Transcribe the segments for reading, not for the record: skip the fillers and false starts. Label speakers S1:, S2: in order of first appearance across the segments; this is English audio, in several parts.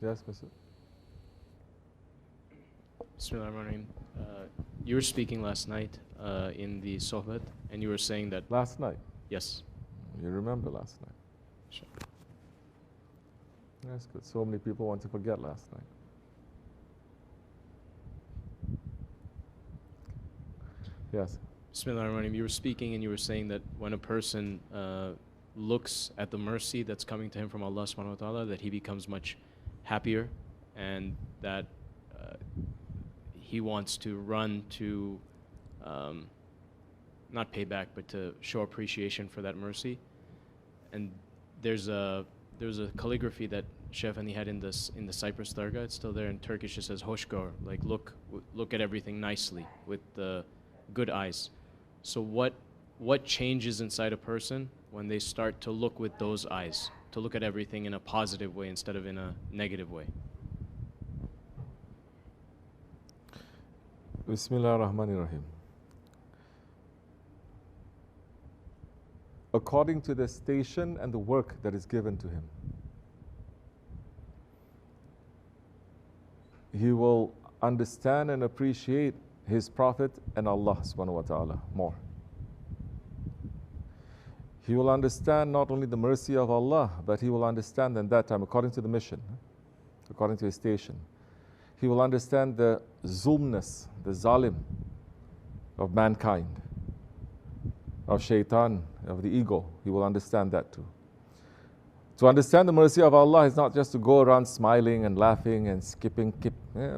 S1: Yes, Mr.
S2: BismillahirRehmannirRahim. You were speaking last night in the sohbet, and you were saying that...
S1: Last night?
S2: Yes.
S1: You remember last night?
S2: Sure.
S1: That's good. So many people want to forget last night. Yes.
S2: BismillahirRahmanirRahim. You were speaking and you were saying that when a person looks at the mercy that's coming to him from Allah subhanahu wa ta'ala, that he becomes much happier, and that he wants to run to not pay back, but to show appreciation for that mercy. And there's a calligraphy that Sheikh Effendi had in the Cyprus Dargah. It's still there in Turkish. It says hoshgor, like look at everything nicely with the good eyes. So what changes inside a person when they start to look with those eyes, to look at everything in a positive way instead of in a negative way?
S1: BismillahirRehmannirRahim. According to the station and the work that is given to him, he will understand and appreciate his Prophet and Allah subhanahu wa ta'ala more. He will understand not only the mercy of Allah, but he will understand in that time, according to the mission, according to his station, he will understand the zulmness, the zalim of mankind, of shaitan, of the ego. He will understand that too. To understand the mercy of Allah is not just to go around smiling and laughing and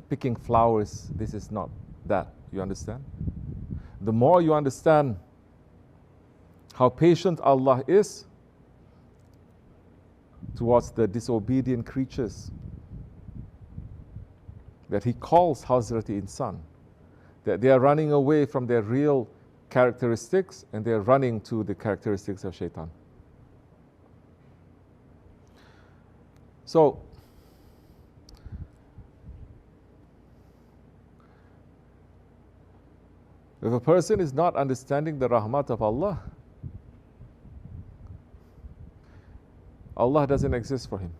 S1: picking flowers. This is not that. You understand? The more you understand how patient Allah is towards the disobedient creatures, that He calls Hazrati Insan, that they are running away from their real characteristics and they are running to the characteristics of shaitan. So, if a person is not understanding the rahmat of Allah, Allah doesn't exist for him.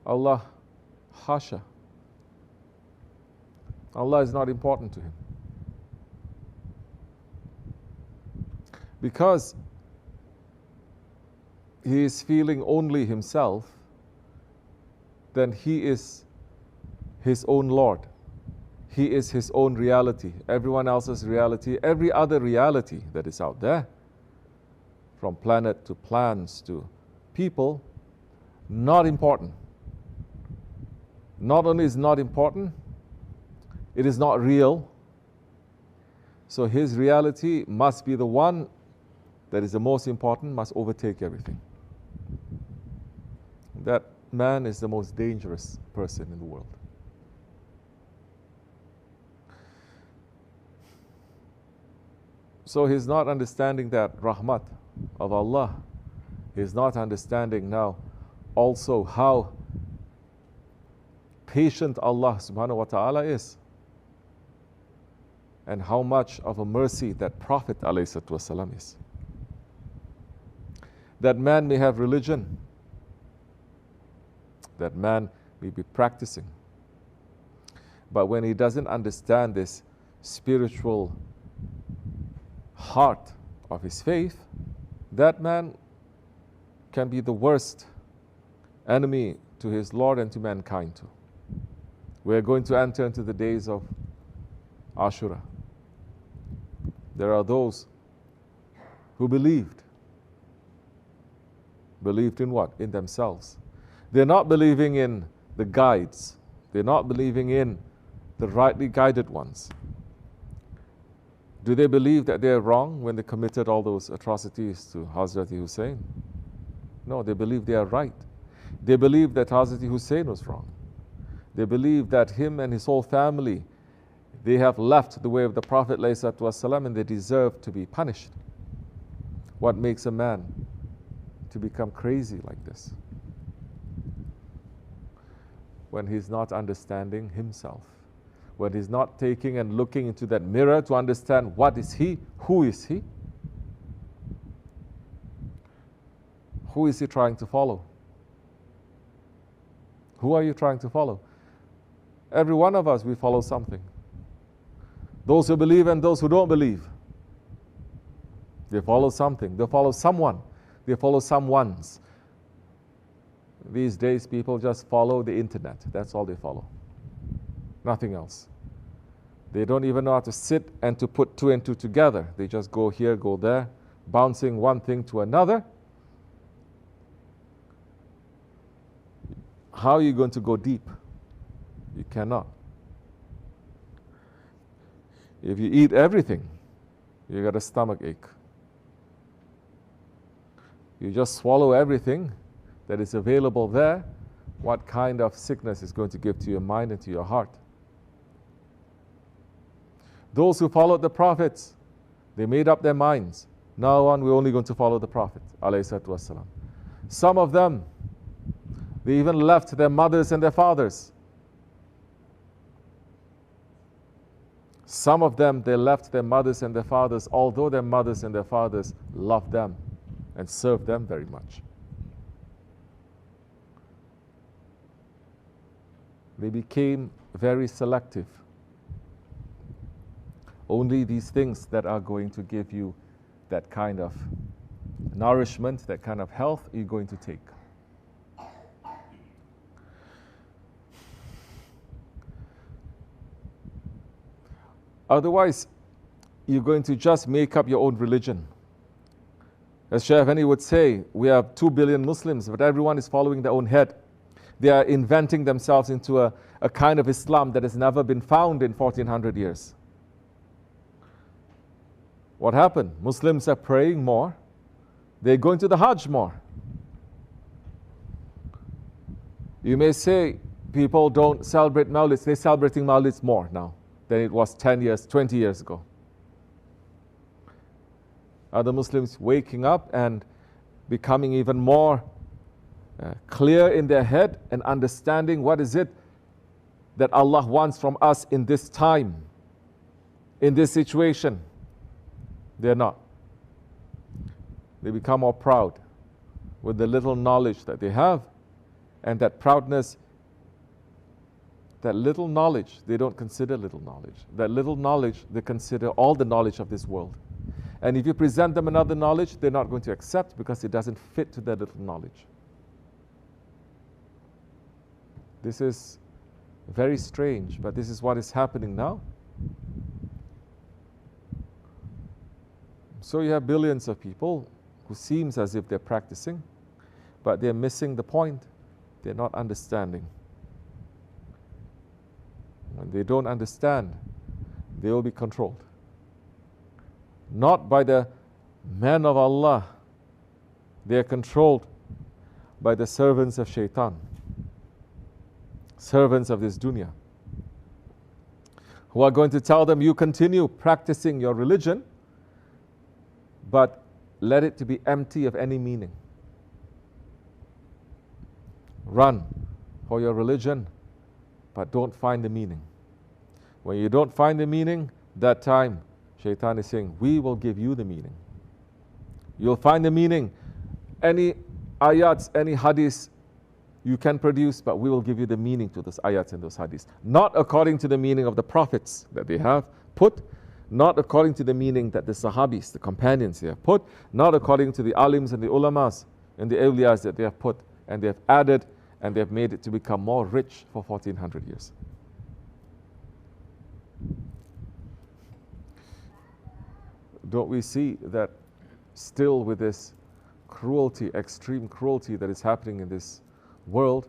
S1: Allah, hasha. Allah is not important to him. Because he is feeling only himself, then he is his own Lord. He is his own reality. Everyone else's reality, every other reality that is out there, from planet to plants to people, not important. Not only is not important, it is not real. So his reality must be the one that is the most important, must overtake everything. That man is the most dangerous person in the world. So he's not understanding that rahmat of Allah. He's not understanding now also how patient Allah subhanahu wa ta'ala is, and how much of a mercy that Prophet ﷺ is. That man may have religion, that man may be practicing, but when he doesn't understand this spiritual heart of his faith, that man can be the worst enemy to his Lord and to mankind too. We are going to enter into the days of Ashura. There are those who believed. Believed in what? In themselves. They're not believing in the guides. They're not believing in the rightly guided ones. Do they believe that they're wrong when they committed all those atrocities to Hazrat Hussain? No, they believe they are right. They believe that Hazrat Hussain was wrong. They believe that him and his whole family, they have left the way of the Prophet ﷺ and they deserve to be punished. What makes a man to become crazy like this? When he's not understanding himself. When he's not taking and looking into that mirror to understand what is he, who is he? Who is he trying to follow? Who are you trying to follow? Every one of us, we follow something. Those who believe and those who don't believe. They follow something. They follow someone. They follow someone's. These days, people just follow the internet. That's all they follow. Nothing else. They don't even know how to sit and to put two and two together. They just go here, go there, bouncing one thing to another. How are you going to go deep? You cannot. If you eat everything, you got a stomach ache. You just swallow everything that is available there, what kind of sickness is going to give to your mind and to your heart? Those who followed the prophets, they made up their minds. Now on, we're only going to follow the Prophet, ﷺ. Some of them, they even left their mothers and their fathers. Some of them, they left their mothers and their fathers, although their mothers and their fathers loved them and served them very much. They became very selective. Only these things that are going to give you that kind of nourishment, that kind of health, you're going to take. Otherwise, you're going to just make up your own religion. As Shaykh Effendi would say, we have 2 billion Muslims, but everyone is following their own head. They are inventing themselves into a kind of Islam that has never been found in 1400 years. What happened? Muslims are praying more. They're going to the Hajj more. You may say people don't celebrate Mawlids. They're celebrating Mawlids more now than it was 10 years, 20 years ago. Are the Muslims waking up and becoming even more clear in their head and understanding what is it that Allah wants from us in this time, in this situation? They're not. They become more proud with the little knowledge that they have, and that proudness, that little knowledge, they don't consider little knowledge. That little knowledge, they consider all the knowledge of this world. And if you present them another knowledge, they're not going to accept because it doesn't fit to their little knowledge. This is very strange, but this is what is happening now. So you have billions of people who seems as if they're practicing, but they're missing the point. They're not understanding. When they don't understand, they will be controlled. Not by the men of Allah. They are controlled by the servants of Shaitan, servants of this dunya, who are going to tell them, you continue practicing your religion, but let it to be empty of any meaning. Run for your religion, but don't find the meaning. When you don't find the meaning, that time, Shaitan is saying, we will give you the meaning. You'll find the meaning. Any ayats, any hadiths you can produce, but we will give you the meaning to those ayats and those hadiths. Not according to the meaning of the prophets that they have put, not according to the meaning that the sahabis, the companions, they have put, not according to the alims and the ulamas and the awliyas that they have put, and they have added, and they have made it to become more rich for 1400 years. Don't we see that still with this cruelty, extreme cruelty that is happening in this world,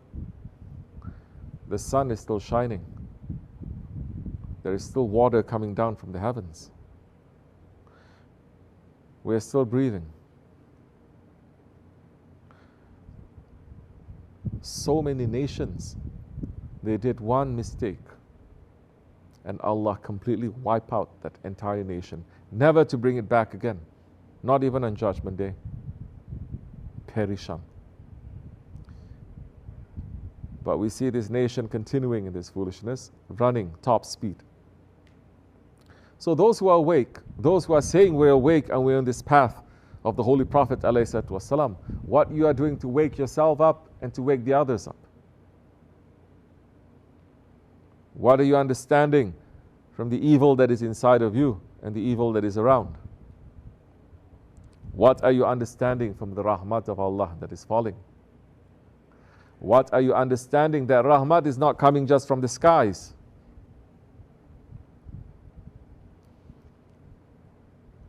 S1: the sun is still shining. There is still water coming down from the heavens. We are still breathing. So many nations, they did one mistake, and Allah completely wiped out that entire nation, never to bring it back again, not even on Judgment Day. Perishan. But we see this nation continuing in this foolishness, running top speed. So those who are awake, those who are saying we're awake and we're on this path of the Holy Prophet ﷺ, what you are doing to wake yourself up and to wake the others up. What are you understanding from the evil that is inside of you and the evil that is around? What are you understanding from the rahmat of Allah that is falling? What are you understanding that rahmat is not coming just from the skies?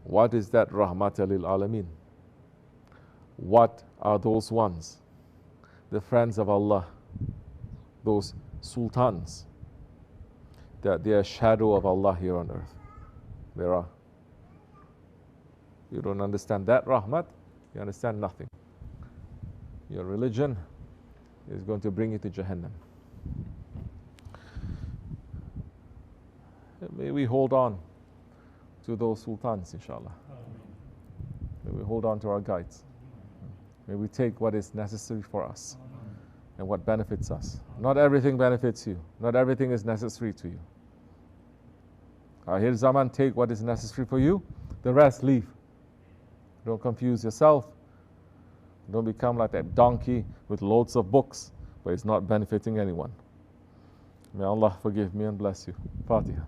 S1: What is that rahmat lil alameen? What are those ones, the friends of Allah, those sultans, that they are shadow of Allah here on earth? There are. You don't understand that rahmat, you understand nothing. Your religion is going to bring you to Jahannam. May we hold on to those sultans, inshallah. May we hold on to our guides. May we take what is necessary for us and what benefits us. Not everything benefits you. Not everything is necessary to you. Akhir Zaman, take what is necessary for you. The rest, leave. Don't confuse yourself. Don't become like that donkey with loads of books, but it's not benefiting anyone. May Allah forgive me and bless you. Fatiha.